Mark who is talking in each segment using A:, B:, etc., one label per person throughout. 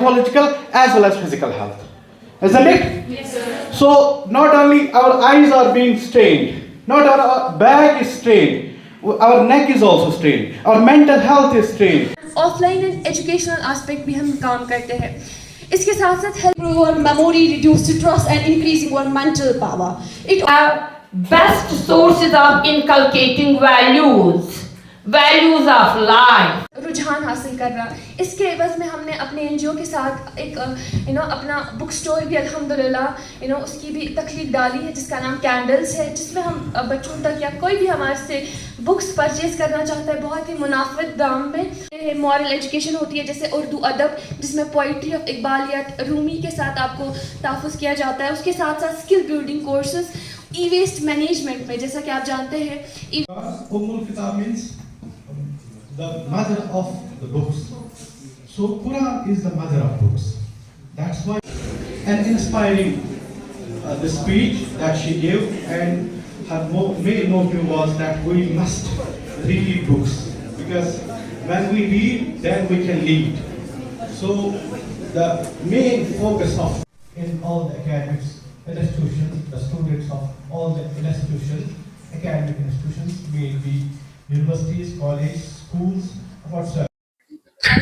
A: psychological as well as physical health. Isn't it? Yes, sir. So not only our eyes are being strained, not our back is strained, our neck is also strained, our mental health is strained.
B: Of line and educational aspect بھی ہم کام کرتے ہیں. اس کے ساتھ ساتھ help اور memory reduce stress and increasing اور mental power. It
C: best sources of inculcating values of life.
B: رجحان حاصل کر رہا. اس کے عوض میں ہم نے اپنے این جی او کے ساتھ ایک اپنا بک اسٹور بھی الحمدللہ اس کی بھی تخلیق ڈالی ہے جس کا نام کینڈلز ہے, جس میں ہم بچوں تک یا کوئی بھی ہمارے سے بکس پرچیز کرنا چاہتا ہے بہت ہی مناسب دام میں. مورل ایجوکیشن ہوتی ہے جیسے اردو ادب, جس میں پوئٹری آف اقبالیت رومی کے ساتھ آپ کو تحفظ کیا جاتا ہے. اس کے ساتھ ساتھ skill building courses, e waste management میں جیسا کہ آپ جانتے ہیں.
D: The mother of the books. So Quran is the mother of books. That's why an inspiring the speech that she gave, and her main motive was that we must read books, because when we read then we can lead. So the main focus of in all the academics institutions, the students of all the institutions, academic institutions, may it be universities, colleges, schools, whatsoever.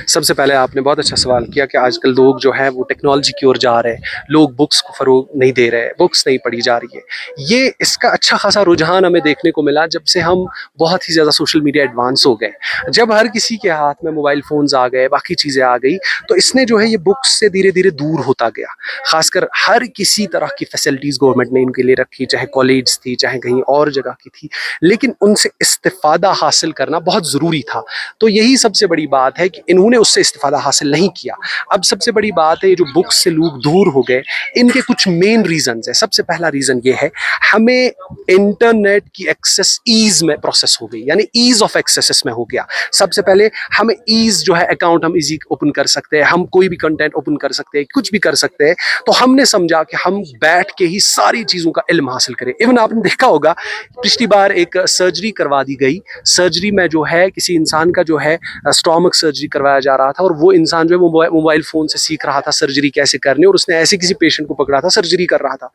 E: سب سے پہلے آپ نے بہت اچھا سوال کیا کہ آج کل لوگ جو ہے وہ ٹیکنالوجی کی اور جا رہے ہیں, لوگ بکس کو فروغ نہیں دے رہے, بکس نہیں پڑھی جا رہی ہے. یہ اس کا اچھا خاصا رجحان ہمیں دیکھنے کو ملا جب سے ہم بہت ہی زیادہ سوشل میڈیا ایڈوانس ہو گئے. جب ہر کسی کے ہاتھ میں موبائل فونز آ گئے, باقی چیزیں آ گئی, تو اس نے جو ہے یہ بکس سے دھیرے دھیرے دور ہوتا گیا. خاص کر ہر کسی طرح کی فیسلٹیز گورنمنٹ نے ان کے لیے رکھی, چاہے کالجز تھی چاہے کہیں اور جگہ کی تھی, لیکن ان سے استفادہ حاصل کرنا بہت ضروری تھا. تو یہی سب سے بڑی بات ہے کہ انہوں نے اس سے استفادہ حاصل نہیں کیا. اب سب سے بڑی بات ہے جو بکس سے لوگ دور ہو گئے, ان کے کچھ مین ریزنز ہیں. سب سے پہلا ریزن یہ ہے ہمیں انٹرنیٹ کی ایکسیس ایز میں پروسیس ہو گئی, یعنی ایز آف ایکسیس اس میں ہو گیا. سب سے پہلے ہمیں ایز جو ہے اکاؤنٹ ہم ایزی اوپن کر سکتے ہیں, ہم کوئی بھی کنٹینٹ اوپن کر سکتے ہیں, کچھ بھی کر سکتے ہیں. تو ہم نے سمجھا کہ ہم بیٹھ کے ہی ساری چیزوں کا علم حاصل کریں. ایون آپ نے دیکھا ہوگا پچھلی بار ایک سرجری کروا دی گئی, سرجری میں جو ہے کسی انسان کا جو ہے اسٹامک سرجری کروایا جا رہا تھا, اور وہ انسان جو ہے وہ موبائل فون سے سیکھ رہا تھا سرجری کیسے کرنی, اور اس نے ایسے کسی پیشنٹ کو پکڑا تھا سرجری کر رہا تھا.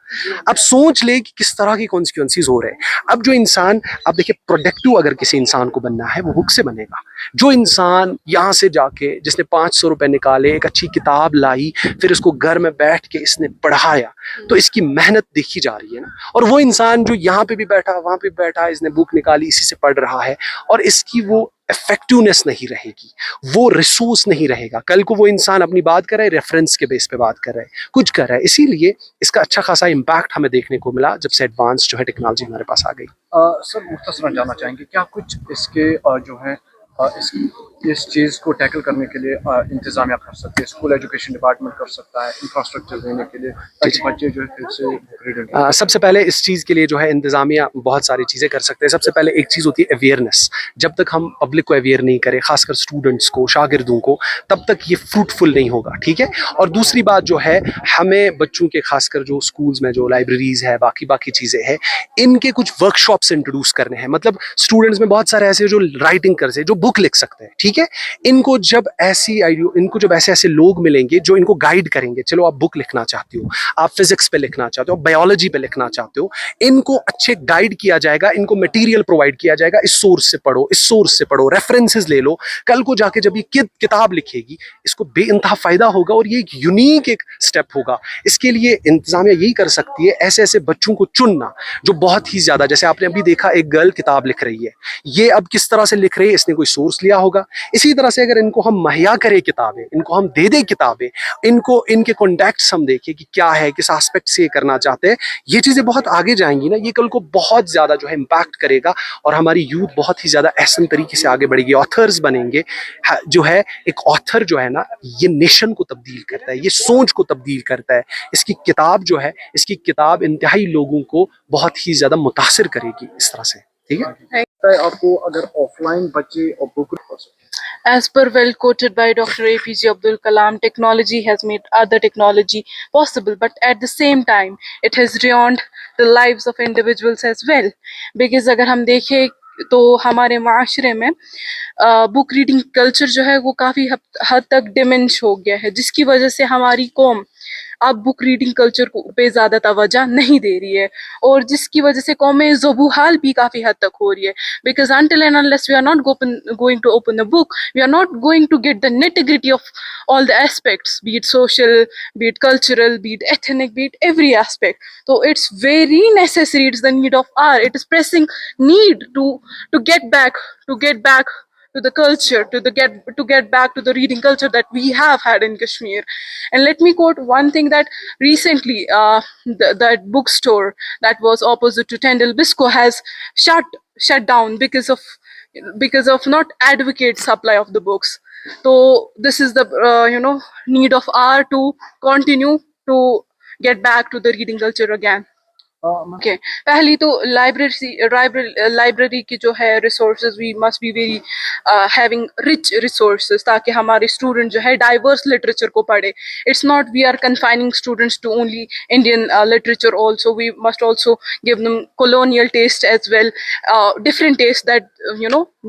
E: اب سوچ لے کہ کس طرح کی کانسیکوینسز ہو رہے ہیں. اب جو انسان, اب دیکھیں پروڈکٹیو اگر کسی انسان کو بننا ہے وہ بک سے بنے گا. جو انسان یہاں سے جا کے جس نے 500 روپے نکالے, ایک اچھی کتاب لائی, پھر اس کو گھر میں بیٹھ کے اس نے پڑھایا, تو اس کی محنت دیکھی جا رہی ہے نا. اور وہ انسان جو یہاں پہ بھی بیٹھا وہاں پہ بیٹھا, اس نے بک نکالی اسی سے پڑھ رہا ہے, اور اس کی وہ افیکٹونیس نہیں رہے گی, وہ ریسورس نہیں رہے گا. کل کو وہ انسان اپنی بات کر رہا ہے ریفرنس کے بیس پہ بات کر رہا ہے, کچھ کر رہا ہے. اسی لیے اس کا اچھا خاصا امپیکٹ ہمیں دیکھنے کو ملا جب سے ایڈوانس جو ہے ٹیکنالوجی ہمارے پاس آ گئی.
F: سر مختصراً جاننا چاہیں گے کیا کچھ اس کے جو ہے اس چیز کو ٹیکل کرنے کے لیے انتظامیہ کر سکتے ہیں, اسکول ایجوکیشن ڈپارٹمنٹ کر سکتا ہے انفراسٹرکچر دینے کے لیے تاکہ بچے جو ہے پھر سے ریڈنگ.
E: سب سے پہلے اس چیز کے لیے جو ہے انتظامیہ بہت ساری چیزیں کر سکتے ہیں. سب سے پہلے ایک چیز ہوتی ہے اویئرنیس. جب تک ہم پبلک کو اویئر نہیں کریں, خاص کر اسٹوڈنٹس کو, شاگردوں کو, تب تک یہ فروٹفل نہیں ہوگا. ٹھیک ہے. اور دوسری بات جو ہے ہمیں بچوں کے, خاص کر جو اسکولز میں جو لائبریریز ہے, باقی چیزیں ہیں, ان کے کچھ ورک شاپس انٹروڈیوس کرنے ہیں. مطلب اسٹوڈنٹس میں بہت سارے ایسے جو رائٹنگ کر سکتے, جو بک لکھ سکتے ہیں. ٹھیک ہے. ان کو جب ایسے لوگ ملیں گے جو ان کو گائیڈ کریں گے, چلو آپ بک لکھنا چاہتے ہو, آپ فزکس پہ لکھنا چاہتے ہو, بایولوجی پہ لکھنا چاہتے ہو, ان کو اچھے گائیڈ کیا جائے گا, ان کو مٹیریل پرووائڈ کیا جائے گا, اس سورس سے پڑھو, اس سورس سے پڑھو, ریفرنسز لے لو. کل کو جا کے جب یہ کتاب لکھے گی اس کو بے انتہا فائدہ ہوگا, اور یہ ایک یونیک ایک سٹیپ ہوگا. اس کے لیے انتظامیہ یہی کر سکتی ہے ایسے بچوں کو چننا جو بہت ہی زیادہ, جیسے آپ نے ابھی دیکھا ایک گرل کتاب لکھ رہی ہے, یہ اب کس طرح سے لکھ رہی ہے, اس نے کوئی سورس لیا ہوگا. اسی طرح سے اگر ان کو ہم مہیا کریں کتابیں, ان کو ہم دے دیں کتابیں, ان کے کانٹیکٹس ہم دیکھیں کہ کیا ہے, کس آسپیکٹ سے یہ کرنا چاہتے ہیں, یہ چیزیں بہت آگے جائیں گی نا. یہ کل کو بہت زیادہ جو ہے امپیکٹ کرے گا, اور ہماری یوتھ بہت ہی زیادہ احسن طریقے سے آگے بڑھے گی. آتھرز بنیں گے. جو ہے ایک آتھر جو ہے نا, یہ نیشن کو تبدیل کرتا ہے, یہ سوچ کو تبدیل کرتا ہے. اس کی کتاب جو ہے, اس کی کتاب انتہائی لوگوں کو بہت ہی زیادہ متاثر کرے گی اس طرح سے. ٹھیک ہے.
F: آپ کو اگر آف لائن بچے اور بک
G: As per well quoted by Dr. APJ Abdul Kalam, technology has made other technology possible, but at the same time, it has ruined the lives of individuals as well. Because اگر ہم دیکھیں تو ہمارے معاشرے میں book reading culture جو ہے وہ کافی حد تک ڈیمنش ہو گیا ہے، جس کی وجہ سے ہماری قوم اب بک ریڈنگ کلچر پہ زیادہ توجہ نہیں دے رہی ہے، اور جس کی وجہ سے قوم ذبوحال بھی کافی حد تک ہو رہی ہے. Because until and unless we are not going to open the book, we are not going to get the nitty-gritty of all the aspects, be it social, be it cultural, be it ethnic, be it every aspect. So it's very necessary, it's the need of hour, it is pressing need to get back to the culture, to get back to the reading culture that we have had in Kashmir. And let me quote one thing that recently that bookstore that was opposite to Tendal Bisco has shut down because of not adequate supply of the books. So this is the need of hour to continue to get back to the reading culture again. Okay, پہلی تو library کی جو ہے resources, we must be very having rich resources, تاکہ ہمارے student جو ہے diverse literature کو پڑھے. It's not we are confining students to only Indian literature also, we must also give them colonial taste as well, different taste that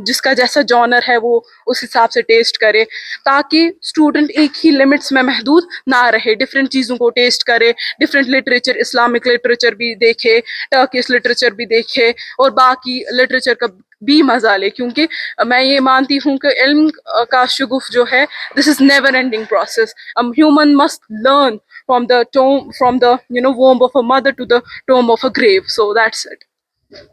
G: جس کا جیسا جانر ہے وہ اس حساب سے ٹیسٹ کرے، تاکہ اسٹوڈنٹ ایک ہی لمٹس میں محدود نہ رہے، ڈفرینٹ چیزوں کو ٹیسٹ کرے، ڈفرینٹ لٹریچر، اسلامک لٹریچر بھی دیکھے، ٹرکش لٹریچر بھی دیکھے، اور باقی لٹریچر کا بھی مزہ لے. کیونکہ میں یہ مانتی ہوں کہ علم کا شگوف جو ہے، this is never ending process. Human must learn from the womb of a mother to the tomb of a grave. So that's it.